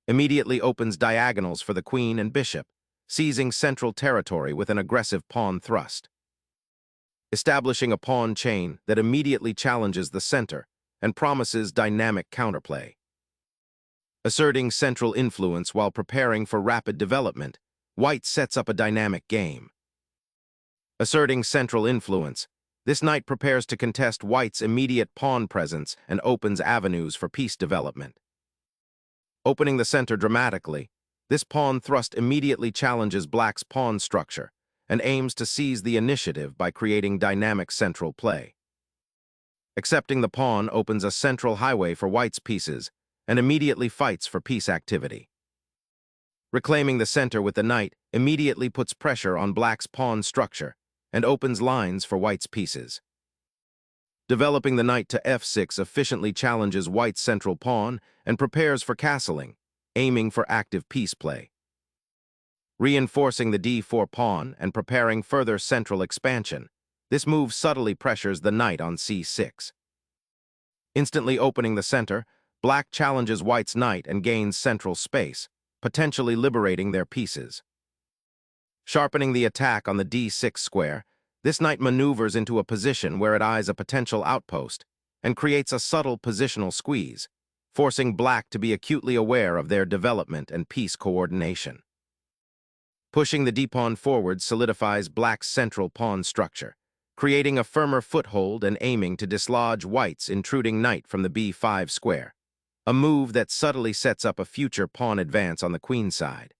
immediately opens diagonals for the queen and bishop, seizing central territory with an aggressive pawn thrust. Establishing a pawn chain that immediately challenges the center and promises dynamic counterplay. Asserting central influence while preparing for rapid development, white sets up a dynamic game. Asserting central influence, this knight prepares to contest white's immediate pawn presence and opens avenues for piece development. Opening the center dramatically, this pawn thrust immediately challenges black's pawn structure and aims to seize the initiative by creating dynamic central play. Accepting the pawn opens a central highway for white's pieces and immediately fights for piece activity. Reclaiming the center with the knight immediately puts pressure on black's pawn structure and opens lines for white's pieces. Developing the knight to f6 efficiently challenges white's central pawn and prepares for castling, aiming for active piece play. Reinforcing the d4 pawn and preparing further central expansion, this move subtly pressures the knight on c6. Instantly opening the center, black challenges white's knight and gains central space, potentially liberating their pieces. Sharpening the attack on the d6 square, this knight maneuvers into a position where it eyes a potential outpost and creates a subtle positional squeeze, forcing black to be acutely aware of their development and piece coordination. Pushing the d-pawn forward solidifies black's central pawn structure, creating a firmer foothold and aiming to dislodge white's intruding knight from the b5 square, a move that subtly sets up a future pawn advance on the queen side.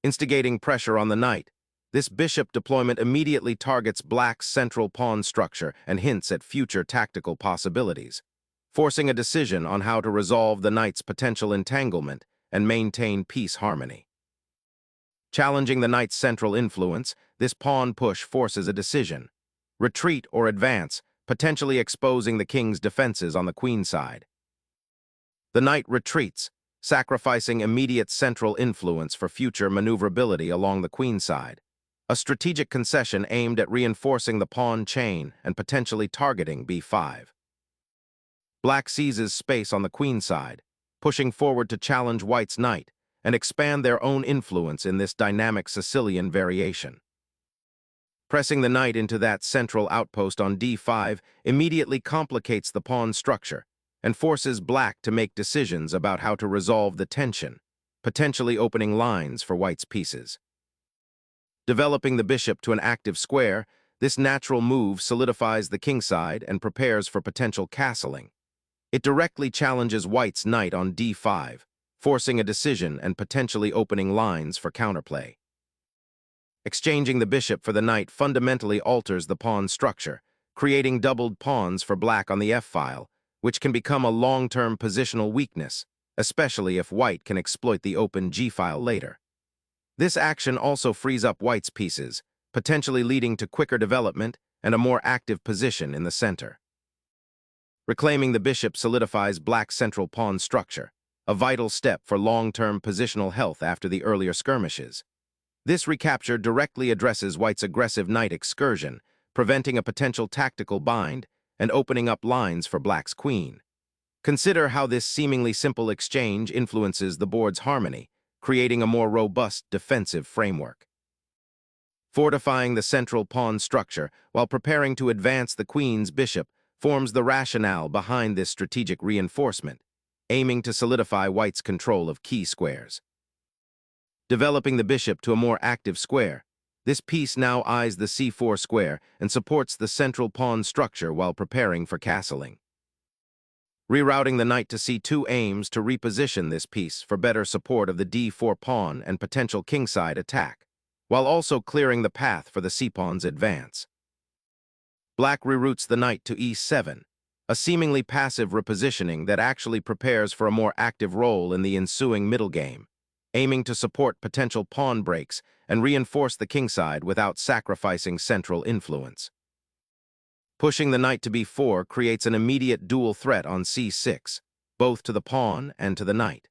Instigating pressure on the knight, this bishop deployment immediately targets black's central pawn structure and hints at future tactical possibilities, forcing a decision on how to resolve the knight's potential entanglement and maintain piece harmony. Challenging the knight's central influence, this pawn push forces a decision: retreat or advance, potentially exposing the king's defenses on the queen side. The knight retreats, sacrificing immediate central influence for future maneuverability along the queen side, a strategic concession aimed at reinforcing the pawn chain and potentially targeting b5. Black seizes space on the queen side, pushing forward to challenge white's knight and expand their own influence in this dynamic Sicilian variation. Pressing the knight into that central outpost on d5 immediately complicates the pawn structure and forces black to make decisions about how to resolve the tension, potentially opening lines for white's pieces. Developing the bishop to an active square, this natural move solidifies the kingside and prepares for potential castling. It directly challenges white's knight on d5, forcing a decision and potentially opening lines for counterplay. Exchanging the bishop for the knight fundamentally alters the pawn structure, creating doubled pawns for black on the f-file, which can become a long-term positional weakness, especially if white can exploit the open g-file later. This action also frees up white's pieces, potentially leading to quicker development and a more active position in the center. Reclaiming the bishop solidifies black's central pawn structure, a vital step for long-term positional health after the earlier skirmishes. This recapture directly addresses white's aggressive knight excursion, preventing a potential tactical bind and opening up lines for black's queen. Consider how this seemingly simple exchange influences the board's harmony, creating a more robust defensive framework. Fortifying the central pawn structure while preparing to advance the queen's bishop forms the rationale behind this strategic reinforcement, aiming to solidify white's control of key squares. Developing the bishop to a more active square, this piece now eyes the c4 square and supports the central pawn structure while preparing for castling. Rerouting the knight to c2 aims to reposition this piece for better support of the d4 pawn and potential kingside attack, while also clearing the path for the c-pawn's advance. Black reroutes the knight to e7, a seemingly passive repositioning that actually prepares for a more active role in the ensuing middle game, aiming to support potential pawn breaks and reinforce the kingside without sacrificing central influence. Pushing the knight to b4 creates an immediate dual threat on c6, both to the pawn and to the knight.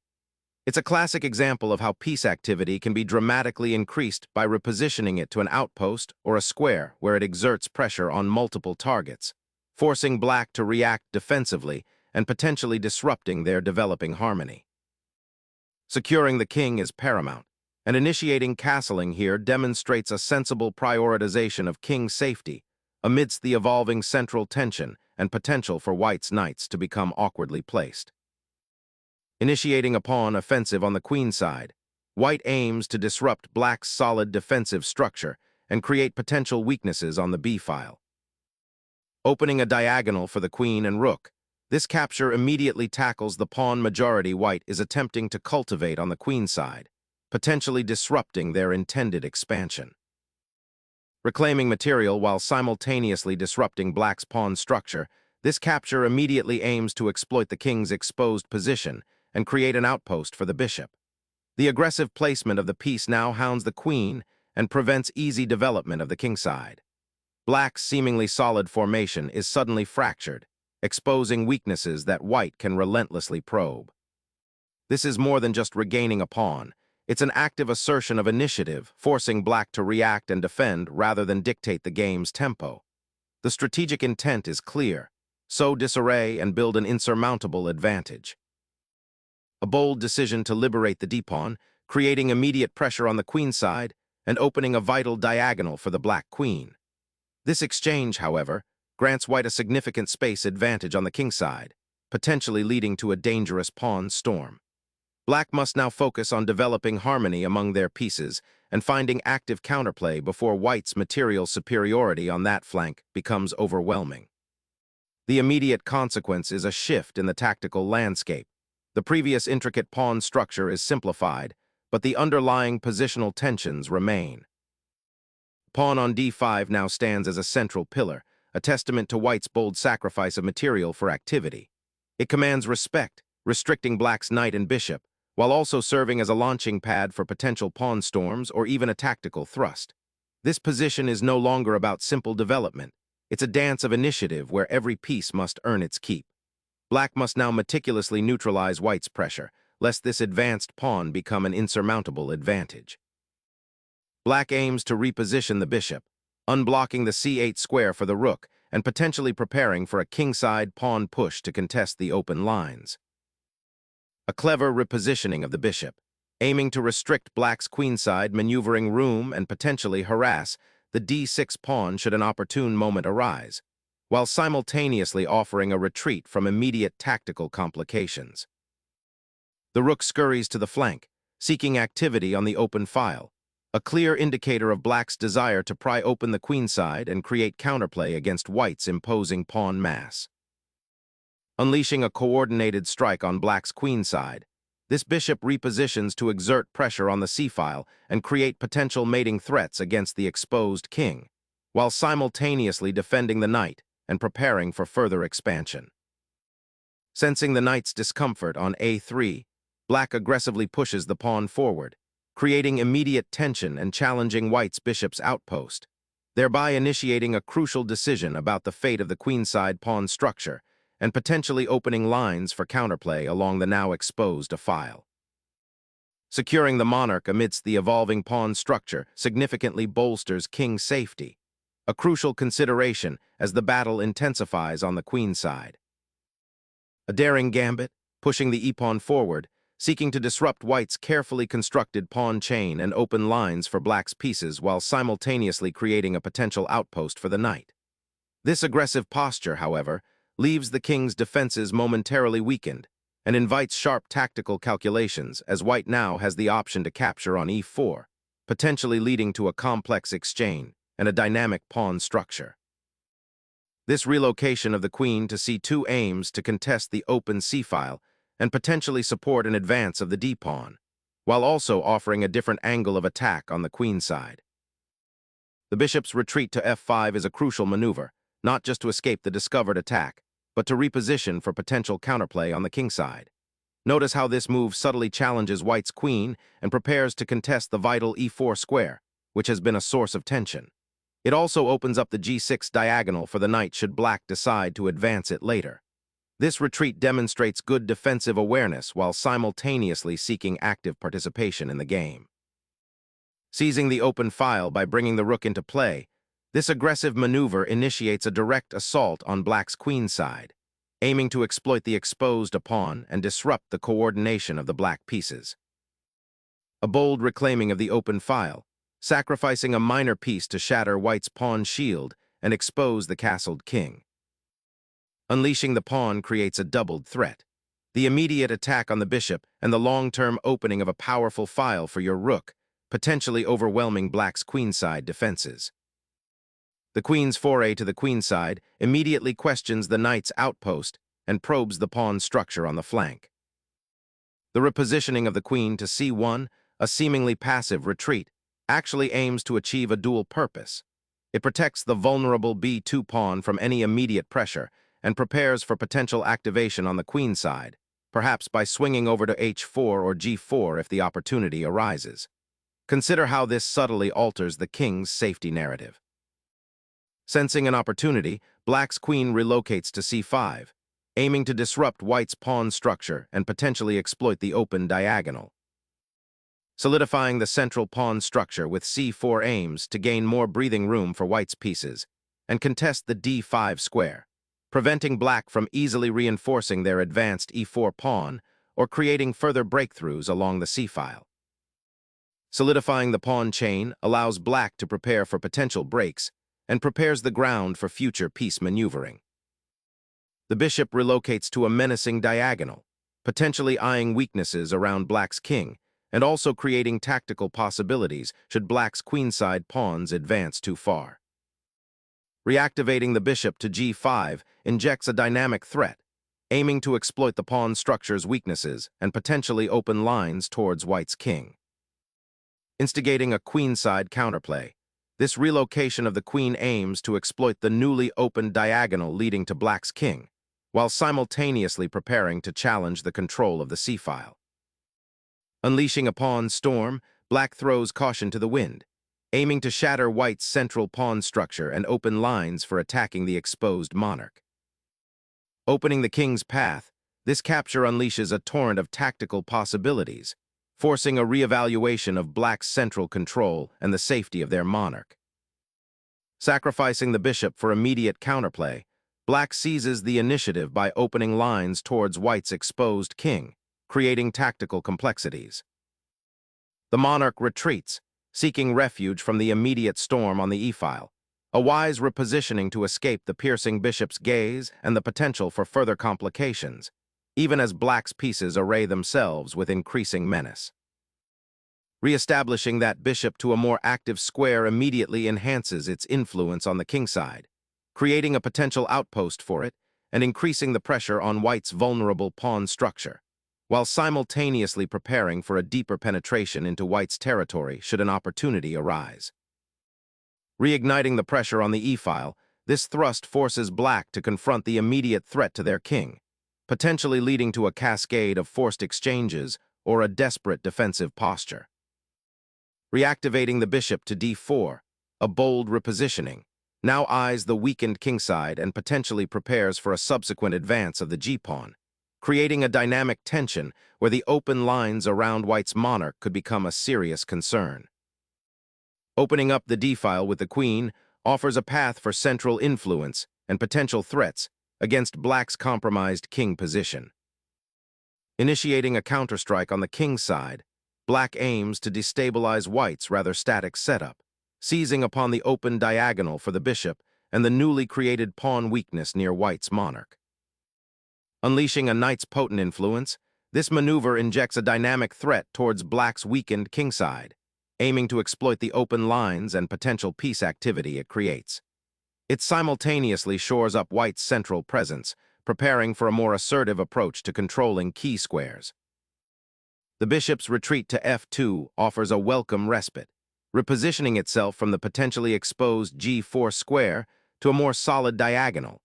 It's a classic example of how piece activity can be dramatically increased by repositioning it to an outpost or a square where it exerts pressure on multiple targets, forcing black to react defensively and potentially disrupting their developing harmony. Securing the king is paramount, and initiating castling here demonstrates a sensible prioritization of king's safety amidst the evolving central tension and potential for white's knights to become awkwardly placed. Initiating a pawn offensive on the queen's side, white aims to disrupt black's solid defensive structure and create potential weaknesses on the b-file. Opening a diagonal for the queen and rook, this capture immediately tackles the pawn majority white is attempting to cultivate on the queen's side, potentially disrupting their intended expansion. Reclaiming material while simultaneously disrupting black's pawn structure, this capture immediately aims to exploit the king's exposed position and create an outpost for the bishop. The aggressive placement of the piece now hounds the queen and prevents easy development of the king side. Black's seemingly solid formation is suddenly fractured, exposing weaknesses that white can relentlessly probe. This is more than just regaining a pawn. It's an active assertion of initiative, forcing black to react and defend rather than dictate the game's tempo. The strategic intent is clear: sow disarray and build an insurmountable advantage. A bold decision to liberate the d-pawn, creating immediate pressure on the queen's side and opening a vital diagonal for the black queen. This exchange, however, grants white a significant space advantage on the king's side, potentially leading to a dangerous pawn storm. Black must now focus on developing harmony among their pieces and finding active counterplay before white's material superiority on that flank becomes overwhelming. The immediate consequence is a shift in the tactical landscape. The previous intricate pawn structure is simplified, but the underlying positional tensions remain. Pawn on d5 now stands as a central pillar, a testament to white's bold sacrifice of material for activity. It commands respect, restricting black's knight and bishop, while also serving as a launching pad for potential pawn storms or even a tactical thrust. This position is no longer about simple development. It's a dance of initiative where every piece must earn its keep. Black must now meticulously neutralize white's pressure, lest this advanced pawn become an insurmountable advantage. Black aims to reposition the bishop, unblocking the c8 square for the rook and potentially preparing for a kingside pawn push to contest the open lines. A clever repositioning of the bishop, aiming to restrict black's queenside maneuvering room and potentially harass the d6 pawn should an opportune moment arise, while simultaneously offering a retreat from immediate tactical complications. The rook scurries to the flank, seeking activity on the open file, a clear indicator of black's desire to pry open the queenside and create counterplay against white's imposing pawn mass. Unleashing a coordinated strike on black's queenside, this bishop repositions to exert pressure on the c-file and create potential mating threats against the exposed king, while simultaneously defending the knight and preparing for further expansion. Sensing the knight's discomfort on a3, black aggressively pushes the pawn forward, creating immediate tension and challenging white's bishop's outpost, thereby initiating a crucial decision about the fate of the queenside pawn structure and potentially opening lines for counterplay along the now exposed file. Securing the monarch amidst the evolving pawn structure significantly bolsters king's safety, a crucial consideration as the battle intensifies on the queen's side. A daring gambit, pushing the e-pawn forward, seeking to disrupt white's carefully constructed pawn chain and open lines for black's pieces while simultaneously creating a potential outpost for the knight. This aggressive posture, however, leaves the king's defenses momentarily weakened and invites sharp tactical calculations as white now has the option to capture on e4, potentially leading to a complex exchange and a dynamic pawn structure. This relocation of the queen to c2 aims to contest the open c-file and potentially support an advance of the d-pawn, while also offering a different angle of attack on the queen's side. The bishop's retreat to f5 is a crucial maneuver, not just to escape the discovered attack, but to reposition for potential counterplay on the king side. Notice how this move subtly challenges white's queen and prepares to contest the vital e4 square, which has been a source of tension. It also opens up the g6 diagonal for the knight should black decide to advance it later. This retreat demonstrates good defensive awareness while simultaneously seeking active participation in the game. Seizing the open file by bringing the rook into play, this aggressive maneuver initiates a direct assault on black's queen side, aiming to exploit the exposed pawn and disrupt the coordination of the black pieces. a bold reclaiming of the open file, sacrificing a minor piece to shatter white's pawn shield and expose the castled king. Unleashing the pawn creates a doubled threat: the immediate attack on the bishop and the long-term opening of a powerful file for your rook, potentially overwhelming black's queenside defenses. The queen's foray to the queenside immediately questions the knight's outpost and probes the pawn structure on the flank. The repositioning of the queen to c1, a seemingly passive retreat, actually aims to achieve a dual purpose. It protects the vulnerable b2 pawn from any immediate pressure and prepares for potential activation on the queen side, perhaps by swinging over to h4 or g4 if the opportunity arises. Consider how this subtly alters the king's safety narrative. Sensing an opportunity, black's queen relocates to c5, aiming to disrupt white's pawn structure and potentially exploit the open diagonal. Solidifying the central pawn structure with c4 aims to gain more breathing room for white's pieces and contest the d5 square, preventing black from easily reinforcing their advanced e4 pawn or creating further breakthroughs along the c-file. Solidifying the pawn chain allows black to prepare for potential breaks and prepares the ground for future piece maneuvering. The bishop relocates to a menacing diagonal, potentially eyeing weaknesses around black's king and also creating tactical possibilities should black's queenside pawns advance too far. Reactivating the bishop to g5 injects a dynamic threat, aiming to exploit the pawn structure's weaknesses and potentially open lines towards white's king. Instigating a queenside counterplay, this relocation of the queen aims to exploit the newly opened diagonal leading to black's king, while simultaneously preparing to challenge the control of the c-file. Unleashing a pawn storm, black throws caution to the wind, aiming to shatter white's central pawn structure and open lines for attacking the exposed monarch. Opening the king's path, this capture unleashes a torrent of tactical possibilities, forcing a re-evaluation of black's central control and the safety of their monarch. Sacrificing the bishop for immediate counterplay, black seizes the initiative by opening lines towards white's exposed king, creating tactical complexities. The monarch retreats, seeking refuge from the immediate storm on the e-file, a wise repositioning to escape the piercing bishop's gaze and the potential for further complications, even as black's pieces array themselves with increasing menace. Re-establishing that bishop to a more active square immediately enhances its influence on the kingside, creating a potential outpost for it and increasing the pressure on white's vulnerable pawn structure, while simultaneously preparing for a deeper penetration into white's territory should an opportunity arise. Reigniting the pressure on the e-file, this thrust forces black to confront the immediate threat to their king, potentially leading to a cascade of forced exchanges or a desperate defensive posture. Reactivating the bishop to d4, a bold repositioning, now eyes the weakened kingside and potentially prepares for a subsequent advance of the g-pawn, creating a dynamic tension where the open lines around white's monarch could become a serious concern. Opening up the d-file with the queen offers a path for central influence and potential threats against black's compromised king position. Initiating a counterstrike on the king's side, black aims to destabilize white's rather static setup, seizing upon the open diagonal for the bishop and the newly created pawn weakness near white's monarch. Unleashing a knight's potent influence, this maneuver injects a dynamic threat towards black's weakened kingside, aiming to exploit the open lines and potential peace activity it creates. It simultaneously shores up white's central presence, preparing for a more assertive approach to controlling key squares. The bishop's retreat to f2 offers a welcome respite, repositioning itself from the potentially exposed g4 square to a more solid diagonal,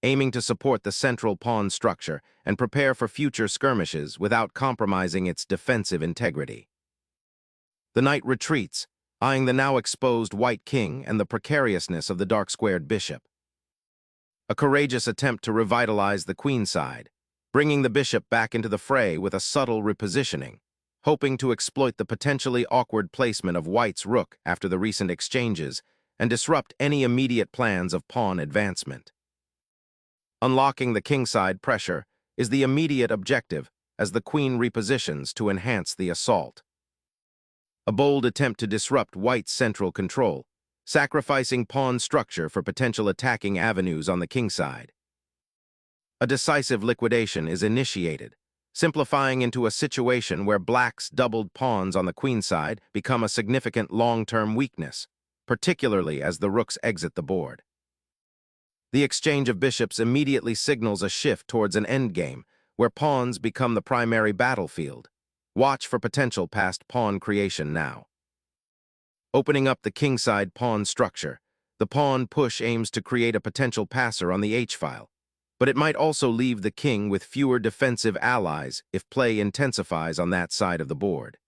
aiming to support the central pawn structure and prepare for future skirmishes without compromising its defensive integrity. The knight retreats, eyeing the now exposed white king and the precariousness of the dark-squared bishop. A courageous attempt to revitalize the queenside, bringing the bishop back into the fray with a subtle repositioning, hoping to exploit the potentially awkward placement of white's rook after the recent exchanges and disrupt any immediate plans of pawn advancement. Unlocking the kingside pressure is the immediate objective as the queen repositions to enhance the assault. a bold attempt to disrupt white's central control, sacrificing pawn structure for potential attacking avenues on the kingside. A decisive liquidation is initiated, simplifying into a situation where black's doubled pawns on the queenside become a significant long-term weakness, particularly as the rooks exit the board. The exchange of bishops immediately signals a shift towards an endgame, where pawns become the primary battlefield. Watch for potential passed pawn creation now. Opening up the kingside pawn structure, the pawn push aims to create a potential passer on the h-file, but it might also leave the king with fewer defensive allies if play intensifies on that side of the board.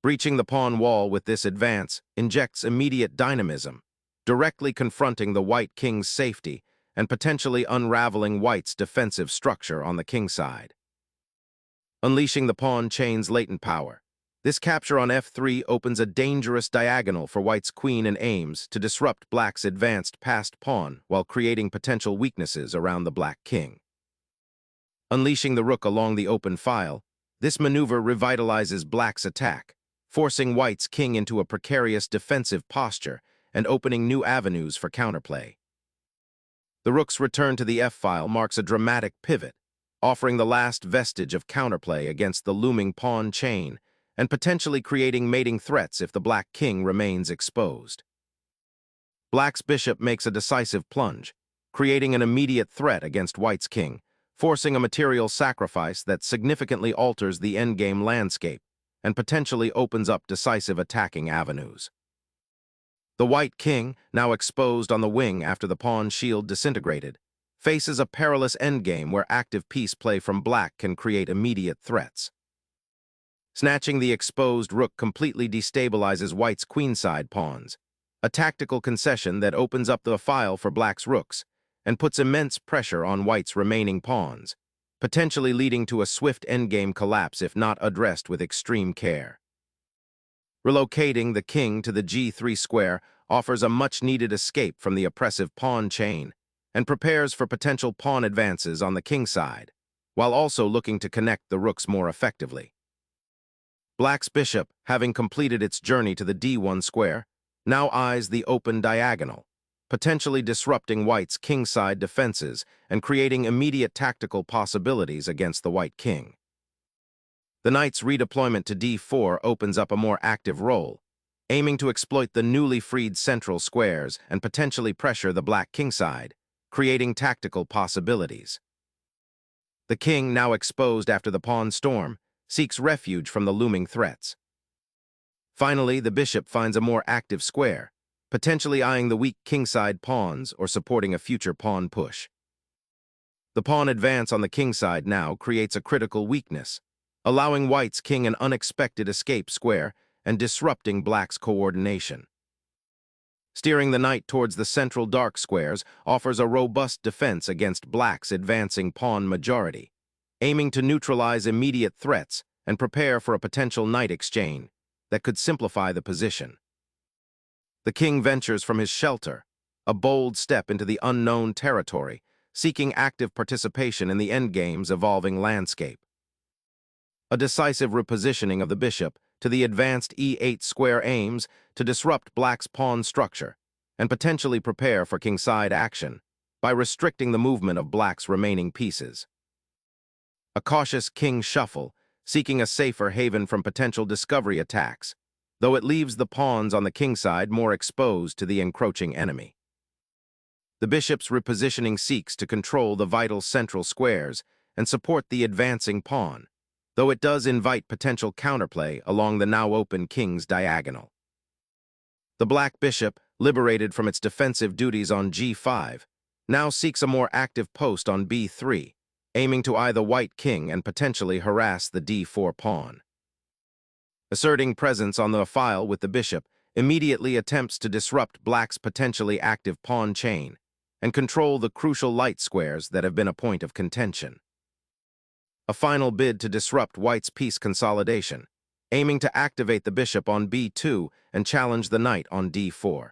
Breaching the pawn wall with this advance injects immediate dynamism, directly confronting the white king's safety and potentially unraveling white's defensive structure on the kingside. Unleashing the pawn chain's latent power, this capture on f3 opens a dangerous diagonal for white's queen and aims to disrupt black's advanced passed pawn while creating potential weaknesses around the black king. Unleashing the rook along the open file, this maneuver revitalizes black's attack, forcing white's king into a precarious defensive posture and opening new avenues for counterplay. The rook's return to the f-file marks a dramatic pivot, offering the last vestige of counterplay against the looming pawn chain and potentially creating mating threats if the black king remains exposed. Black's bishop makes a decisive plunge, creating an immediate threat against white's king, forcing a material sacrifice that significantly alters the endgame landscape and potentially opens up decisive attacking avenues. The white king, now exposed on the wing after the pawn shield disintegrated, faces a perilous endgame where active piece play from black can create immediate threats. Snatching the exposed rook completely destabilizes white's queenside pawns, a tactical concession that opens up the file for black's rooks and puts immense pressure on white's remaining pawns, potentially leading to a swift endgame collapse if not addressed with extreme care. Relocating the king to the g3 square offers a much-needed escape from the oppressive pawn chain and prepares for potential pawn advances on the kingside, while also looking to connect the rooks more effectively. Black's bishop, having completed its journey to the d1 square, now eyes the open diagonal, potentially disrupting white's kingside defenses and creating immediate tactical possibilities against the white king. The knight's redeployment to d4 opens up a more active role, aiming to exploit the newly freed central squares and potentially pressure the black kingside, creating tactical possibilities. The king, now exposed after the pawn storm, seeks refuge from the looming threats. Finally, the bishop finds a more active square, potentially eyeing the weak kingside pawns or supporting a future pawn push. The pawn advance on the kingside now creates a critical weakness, allowing white's king an unexpected escape square and disrupting black's coordination. Steering the knight towards the central dark squares offers a robust defense against black's advancing pawn majority, aiming to neutralize immediate threats and prepare for a potential knight exchange that could simplify the position. The king ventures from his shelter, a bold step into the unknown territory, seeking active participation in the endgame's evolving landscape. A decisive repositioning of the bishop to the advanced e8 square aims to disrupt black's pawn structure and potentially prepare for kingside action by restricting the movement of black's remaining pieces. A cautious king shuffle, seeking a safer haven from potential discovery attacks, though it leaves the pawns on the kingside more exposed to the encroaching enemy. The bishop's repositioning seeks to control the vital central squares and support the advancing pawn, though it does invite potential counterplay along the now open king's diagonal. The black bishop, liberated from its defensive duties on g5, now seeks a more active post on b3, aiming to eye the white king and potentially harass the d4 pawn. Asserting presence on the file with the bishop immediately attempts to disrupt black's potentially active pawn chain and control the crucial light squares that have been a point of contention. A final bid to disrupt white's piece consolidation, aiming to activate the bishop on b2 and challenge the knight on d4.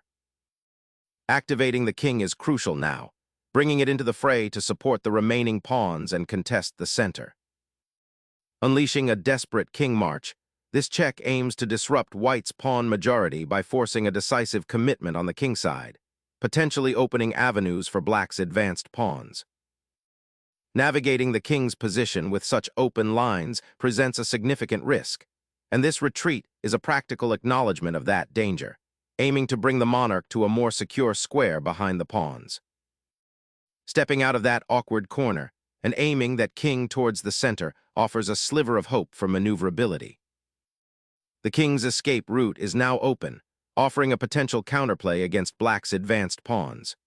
Activating the king is crucial now, bringing it into the fray to support the remaining pawns and contest the center. Unleashing a desperate king march, This check aims to disrupt white's pawn majority by forcing a decisive commitment on the kingside, potentially opening avenues for black's advanced pawns. Navigating the king's position with such open lines presents a significant risk, and this retreat is a practical acknowledgement of that danger, aiming to bring the monarch to a more secure square behind the pawns. Stepping out of that awkward corner and aiming that king towards the center offers a sliver of hope for maneuverability. The king's escape route is now open, offering a potential counterplay against black's advanced pawns.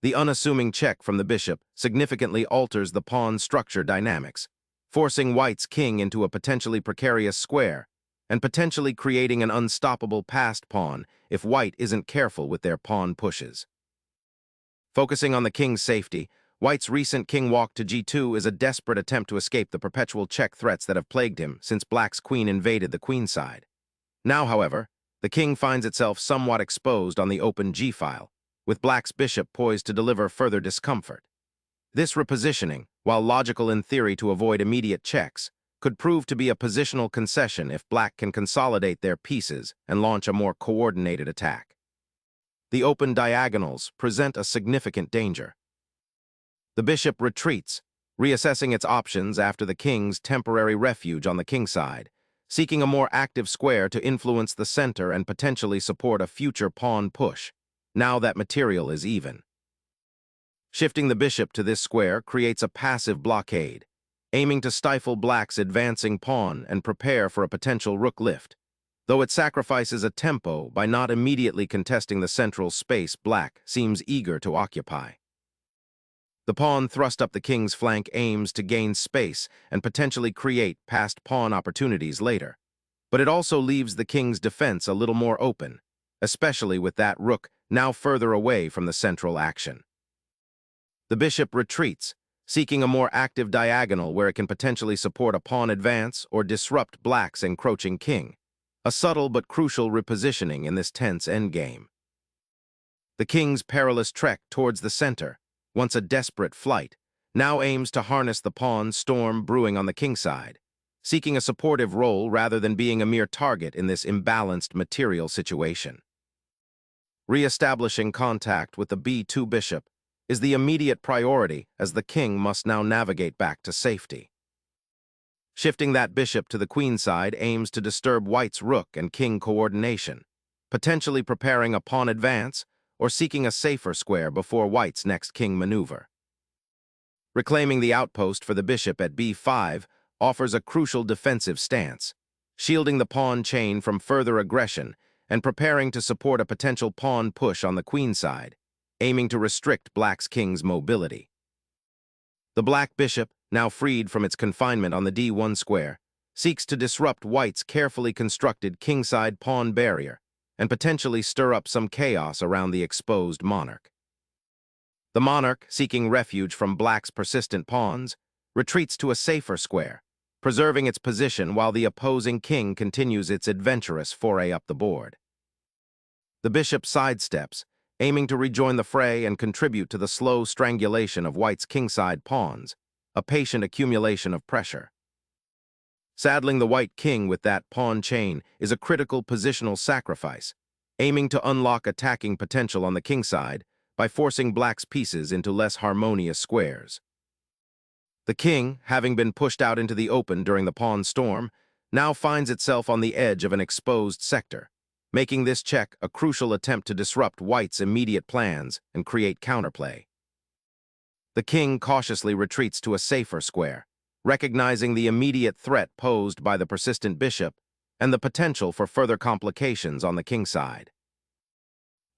The unassuming check from the bishop significantly alters the pawn structure dynamics, forcing white's king into a potentially precarious square and potentially creating an unstoppable passed pawn if white isn't careful with their pawn pushes. Focusing on the king's safety, white's recent king walk to g2 is a desperate attempt to escape the perpetual check threats that have plagued him since black's queen invaded the queenside. Now, however, the king finds itself somewhat exposed on the open g-file, with black's bishop poised to deliver further discomfort. This repositioning, while logical in theory to avoid immediate checks, could prove to be a positional concession if black can consolidate their pieces and launch a more coordinated attack. The open diagonals present a significant danger. The bishop retreats, reassessing its options after the king's temporary refuge on the kingside, seeking a more active square to influence the center and potentially support a future pawn push, now that material is even. Shifting the bishop to this square creates a passive blockade, aiming to stifle black's advancing pawn and prepare for a potential rook lift, though it sacrifices a tempo by not immediately contesting the central space black seems eager to occupy. The pawn thrust up the king's flank aims to gain space and potentially create passed pawn opportunities later, but it also leaves the king's defense a little more open, especially with that rook now further away from the central action. The bishop retreats, seeking a more active diagonal where it can potentially support a pawn advance or disrupt black's encroaching king, a subtle but crucial repositioning in this tense endgame. The king's perilous trek towards the center, once a desperate flight, now aims to harness the pawn storm brewing on the kingside, seeking a supportive role rather than being a mere target in this imbalanced material situation. Re-establishing contact with the b2 bishop is the immediate priority as the king must now navigate back to safety. Shifting that bishop to the queenside aims to disturb white's rook and king coordination, potentially preparing a pawn advance or seeking a safer square before white's next king maneuver. Reclaiming the outpost for the bishop at b5 offers a crucial defensive stance, shielding the pawn chain from further aggression and preparing to support a potential pawn push on the queenside, aiming to restrict black's king's mobility. The black bishop, now freed from its confinement on the d1 square, seeks to disrupt white's carefully constructed kingside pawn barrier and potentially stir up some chaos around the exposed monarch. The monarch, seeking refuge from black's persistent pawns, retreats to a safer square, preserving its position while the opposing king continues its adventurous foray up the board. The bishop sidesteps, aiming to rejoin the fray and contribute to the slow strangulation of white's kingside pawns, a patient accumulation of pressure. Saddling the white king with that pawn chain is a critical positional sacrifice, aiming to unlock attacking potential on the kingside by forcing black's pieces into less harmonious squares. The king, having been pushed out into the open during the pawn storm, now finds itself on the edge of an exposed sector, making this check a crucial attempt to disrupt white's immediate plans and create counterplay. The king cautiously retreats to a safer square, recognizing the immediate threat posed by the persistent bishop and the potential for further complications on the kingside.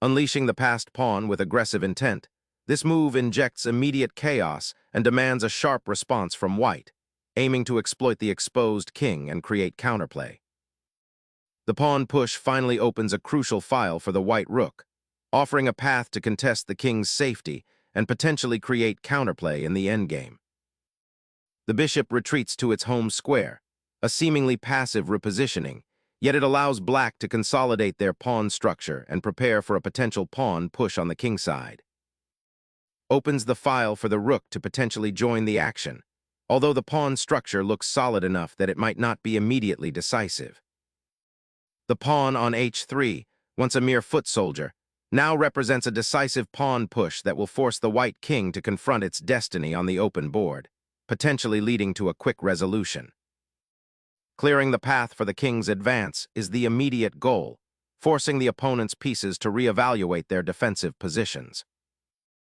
Unleashing the passed pawn with aggressive intent, this move injects immediate chaos and demands a sharp response from white, aiming to exploit the exposed king and create counterplay. The pawn push finally opens a crucial file for the white rook, offering a path to contest the king's safety and potentially create counterplay in the endgame. The bishop retreats to its home square, a seemingly passive repositioning, yet it allows black to consolidate their pawn structure and prepare for a potential pawn push on the kingside. Opens the file for the rook to potentially join the action, although the pawn structure looks solid enough that it might not be immediately decisive. The pawn on h3, once a mere foot soldier, now represents a decisive pawn push that will force the white king to confront its destiny on the open board, potentially leading to a quick resolution. Clearing the path for the king's advance is the immediate goal, forcing the opponent's pieces to reevaluate their defensive positions.